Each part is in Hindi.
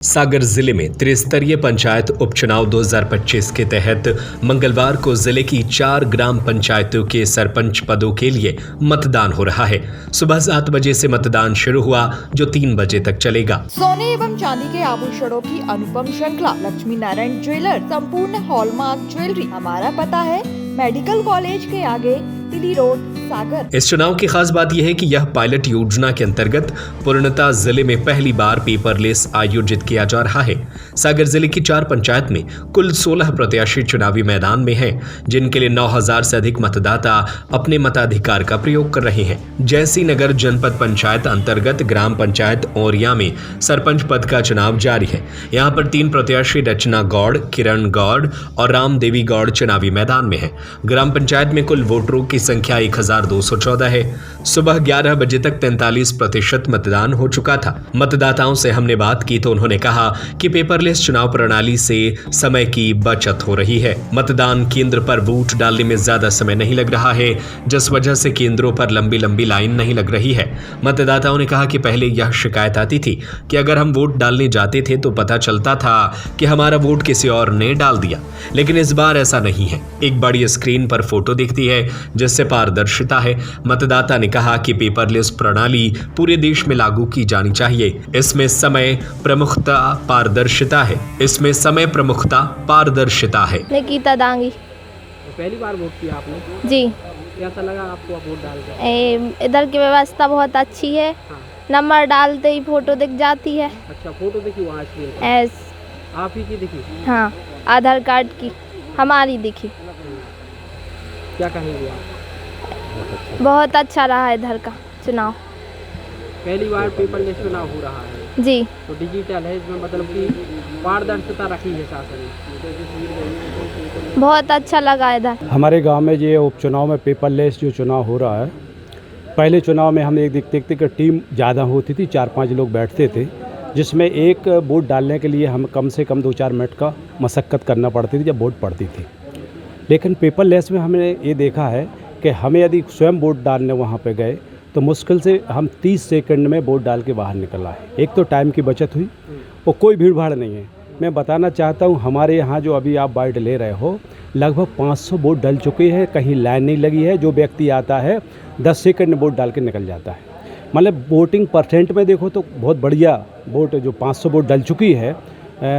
सागर जिले में त्रिस्तरीय पंचायत उपचुनाव 2025 के तहत मंगलवार को जिले की 4 ग्राम पंचायतों के सरपंच पदों के लिए मतदान हो रहा है। सुबह 7 बजे से मतदान शुरू हुआ जो 3 बजे तक चलेगा। सोने एवं चांदी के आभूषणों की अनुपम श्रृंखला लक्ष्मी नारायण ज्वेलर संपूर्ण हॉलमार्क ज्वेलरी। हमारा पता है मेडिकल कॉलेज के आगे तिली रोड, सागर। इस चुनाव की खास बात यह है कि यह पायलट योजना के अंतर्गत पूर्णतः जिले में पहली बार पेपरलेस आयोजित किया जा रहा है। सागर जिले की 4 पंचायत में कुल 16 प्रत्याशी चुनावी मैदान में हैं, जिनके लिए 9000 से अधिक मतदाता अपने मताधिकार का प्रयोग कर रहे हैं। जैसी नगर जनपद पंचायत अंतर्गत ग्राम पंचायत औरिया में सरपंच पद का चुनाव जारी है। यहाँ पर 3 प्रत्याशी रचना गौड़, किरण गौड़ और राम देवी गौड़ चुनावी मैदान में है। ग्राम पंचायत में कुल वोटरों की संख्या 1214 है। सुबह 11 बजे तक 43% मतदान हो चुका था। मतदाताओं से हमने बात की तो उन्होंने कहा कि पेपरलेस चुनाव प्रणाली से समय की बचत हो रही है। मतदान केंद्र पर वोट डालने में ज्यादा समय नहीं लग रहा है, जिस वजह से केंद्रों पर लंबी लंबी लाइन नहीं लग रही है। मतदाताओं ने कहा कि पहले यह शिकायत आती थी कि अगर हम वोट डालने जाते थे तो पता चलता था कि हमारा वोट किसी और ने डाल दिया, लेकिन इस बार ऐसा नहीं है। एक बड़ी स्क्रीन पर फोटो दिखती है जिससे पारदर्शिता है। मतदाता ने कहा कि पेपरलेस प्रणाली पूरे देश में लागू की जानी चाहिए। इसमें समय प्रमुखता पारदर्शिता है। निकिता दांगी। पहली बार वोट किया आपने? जी। कैसा लगा आपको वोट डाल कर? इधर की व्यवस्था बहुत अच्छी है। हाँ। नंबर डालते ही फोटो दिख जाती है। अच्छा, फोटो दिखी वहाँ से? एस। आप ही की दिखी? हाँ, आधार कार्ड की हमारी दिखी। क्या कहेंगे आप? बहुत अच्छा रहा इधर का चुनाव। पहली बार पेपरलेस चुनाव हो रहा है जी। तो डिजिटल है, इसमें मतलब कि पारदर्शिता रखी है शासन। बहुत अच्छा लगा इधर। हमारे गांव में ये उपचुनाव में पेपरलेस जो चुनाव हो रहा है, पहले चुनाव में हम एक देखते थे कि टीम ज़्यादा होती थी, 4-5 लोग बैठते थे, जिसमें एक वोट डालने के लिए हम कम से कम 2-4 मिनट का मशक्क़त करना पड़ती थी जब वोट पड़ती थी। लेकिन पेपरलेस में हमने ये देखा है कि हमें यदि स्वयं वोट डालने वहाँ पे गए तो मुश्किल से हम 30 सेकंड में वोट डाल के बाहर निकल आए। एक तो टाइम की बचत हुई और कोई भीड़ भाड़ नहीं है। मैं बताना चाहता हूँ, हमारे यहाँ जो अभी आप बाइट ले रहे हो, लगभग 500 वोट डल चुके हैं, कहीं लाइन नहीं लगी है। जो व्यक्ति आता है 10 सेकंड में वोट डाल के निकल जाता है। मतलब वोटिंग परसेंट में देखो तो बहुत बढ़िया वोट जो 500 वोट डल चुकी है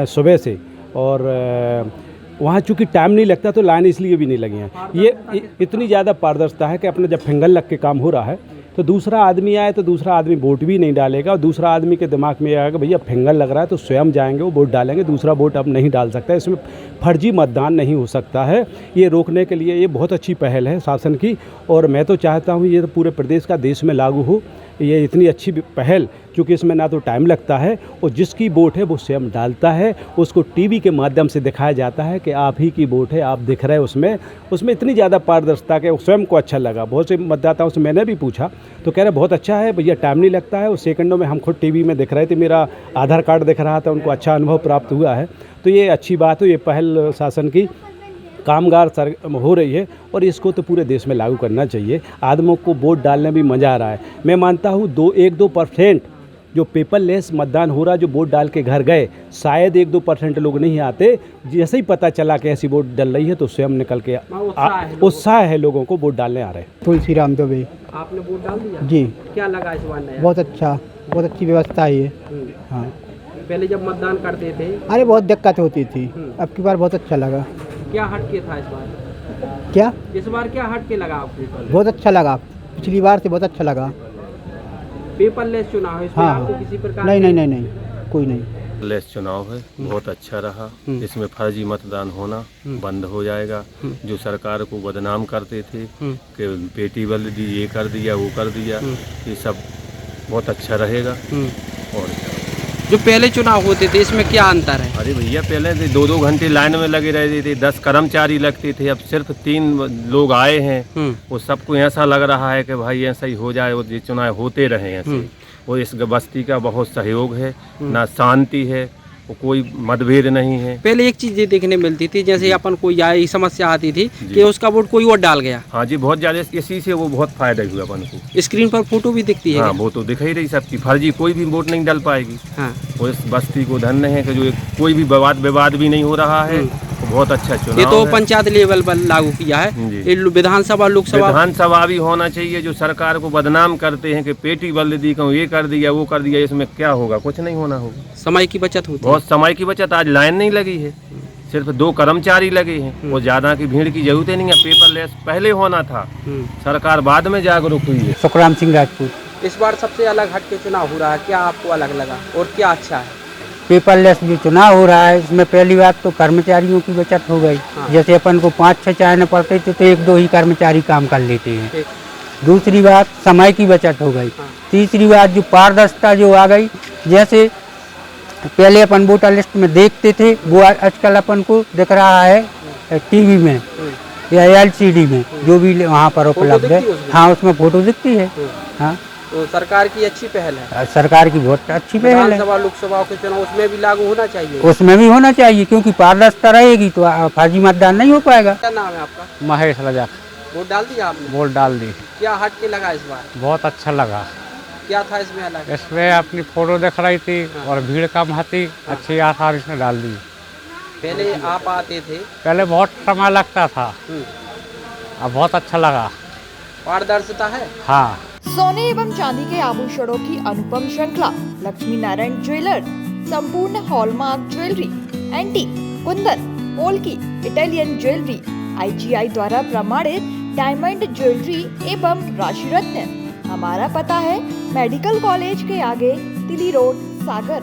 सुबह से। और वहाँ चूँकि टाइम नहीं लगता तो लाइन इसलिए भी नहीं लगी हैं। ये इतनी ज़्यादा पारदर्शिता है कि अपना जब फिंगर लग के काम हो रहा है तो दूसरा आदमी आए तो दूसरा आदमी वोट भी नहीं डालेगा, और दूसरा आदमी के दिमाग में आएगा भैया फिंगर लग रहा है तो स्वयं जाएंगे वो वोट डालेंगे, दूसरा वोट अब नहीं डाल सकता। इसमें फर्जी मतदान नहीं हो सकता है। ये रोकने के लिए ये बहुत अच्छी पहल है शासन की, और मैं तो चाहता हूँ ये तो पूरे प्रदेश का देश में लागू हो। ये इतनी अच्छी पहल, क्योंकि इसमें ना तो टाइम लगता है और जिसकी वोट है वो स्वयं डालता है, उसको टीवी के माध्यम से दिखाया जाता है कि आप ही की वोट है, आप दिख रहे हैं उसमें इतनी ज़्यादा पारदर्शिता के स्वयं को अच्छा लगा। बहुत से मतदाताओं से मैंने भी पूछा तो कह रहे बहुत अच्छा है भैया, टाइम नहीं लगता है, उस सेकंडों में हम खुद टीवी में दिख रहे थे, मेरा आधार कार्ड दिख रहा था, उनको अच्छा अनुभव प्राप्त हुआ है। तो ये अच्छी बात है, ये पहल शासन की कामगार हो रही है और इसको तो पूरे देश में लागू करना चाहिए। आदमियों को वोट डालने भी मज़ा आ रहा है। मैं मानता हूँ 1-2% जो पेपरलेस मतदान हो रहा है, जो वोट डाल के घर गए, शायद 1-2% लोग नहीं आते। जैसे ही पता चला कि ऐसी वोट डल रही है तो स्वयं निकल के उत्साह है लोगों को वोट डालने आ रहे हैं। तुलसीराम दुबे। आपने वोट डाल दिया? जी। क्या लगा इस बार नया? बहुत अच्छा, बहुत अच्छी व्यवस्था है ये। हाँ, पहले जब मतदान करते थे अरे बहुत दिक्कत होती थी, अब की बार बहुत अच्छा लगा। क्या हटके था इस बार? क्या इस बार क्या हटके लगा आपको? बहुत अच्छा लगा, पिछली बार से बहुत अच्छा लगा। पेपरलेस चुनाव है, इसमें हाँ, आपको किसी प्रकार नहीं, कोई नहीं। पेपरलेस चुनाव है, बहुत अच्छा रहा। इसमें फर्जी मतदान होना बंद हो जाएगा। जो सरकार को बदनाम करते थे कि बेटी बल दी, ये कर दिया, वो कर दिया, ये सब बहुत अच्छा रहेगा। और जो पहले चुनाव होते थे इसमें क्या अंतर है? अरे भैया, पहले 2-2 घंटे लाइन में लगे रहते थे, 10 कर्मचारी लगते थे, अब सिर्फ 3 लोग आए हैं। वो सबको ऐसा लग रहा है कि भाई ऐसा ही हो जाए, वो ये चुनाव होते रहे ऐसे। वो इस बस्ती का बहुत सहयोग है, ना शांति है कोई मतभेद नहीं है। पहले एक चीज ये देखने मिलती थी, जैसे अपन कोई आई समस्या आती थी कि उसका वोट कोई और डाल गया। हाँ जी, बहुत ज़्यादा इसी से वो बहुत फायदा हुआ अपन को। स्क्रीन पर फोटो भी दिखती है। हाँ, वो तो दिख ही रही सबकी, फर्जी कोई भी वोट नहीं डाल पाएगी। हाँ। वो इस बस्ती को धन्य है कि जो कोई भी विवाद भी नहीं हो रहा है। बहुत अच्छा चुनाव ये तो है। पंचायत लेवल पर लागू किया है। जी। ये विधानसभा लोकसभा विधानसभा भी होना चाहिए। जो सरकार को बदनाम करते हैं कि पेटी बल दी, कहूँ ये कर दिया वो कर दिया, इसमें क्या होगा? कुछ नहीं होना होगा। समय की बचत होती है। बहुत समय की बचत। आज लाइन नहीं लगी है, सिर्फ 2 कर्मचारी लगे हैं। वो ज़्यादा की भीड़ की जरूरत ही नहीं है। पेपरलेस पहले होना था, सरकार बाद में जागरूक हुई है। सुखराम सिंह राजपूत। इस बार सबसे अलग हट के चुनाव हो रहा है, क्या आपको अलग लगा और क्या अच्छा है? पेपरलेस जो चुनाव हो रहा है इसमें पहली बात तो कर्मचारियों की बचत हो गई। जैसे अपन को 5-6 चाहने पड़ते थे तो 1-2 ही कर्मचारी काम कर लेते हैं। दूसरी बात समय की बचत हो गई। तीसरी बात जो पारदर्शिता जो आ गई, जैसे पहले अपन वोटर लिस्ट में देखते थे वो आजकल अपन को दिख रहा है टीवी में या LCD में, जो भी वहाँ पर उपलब्ध है। हाँ, उसमें फोटो दिखती है। हाँ, तो सरकार की अच्छी पहल है। सरकार की बहुत अच्छी पहल है। विधानसभा लोकसभा के चुनाव उसमें भी लागू होना चाहिए। उसमें भी होना चाहिए, क्योंकि पारदर्शिता रहेगी तो फर्जी मतदान नहीं हो पाएगा। क्या नाम है आपका? महेश रजा। वोट डाल दिया आपने? वोट डाल दी। क्या हट के लगा इस बार? बहुत अच्छा लगा। क्या था इसमें अलग? इसमें अपनी फोटो दिख रही थी और भीड़ कम थी, अच्छी आसार इसमें डाल दी। पहले आप आते थे? पहले बहुत समय लगता था, अब बहुत अच्छा लगा। पारदर्शिता है। हाँ। सोने एवं चांदी के आभूषणों की अनुपम श्रृंखला लक्ष्मी नारायण ज्वेलर्स, संपूर्ण hallmark jewellery, antique, Kundan, polki, Italian jewellery, IGI द्वारा प्रमाणित डायमंड ज्वेलरी एवं राशि रत्न। हमारा पता है मेडिकल कॉलेज के आगे, तिली रोड, सागर।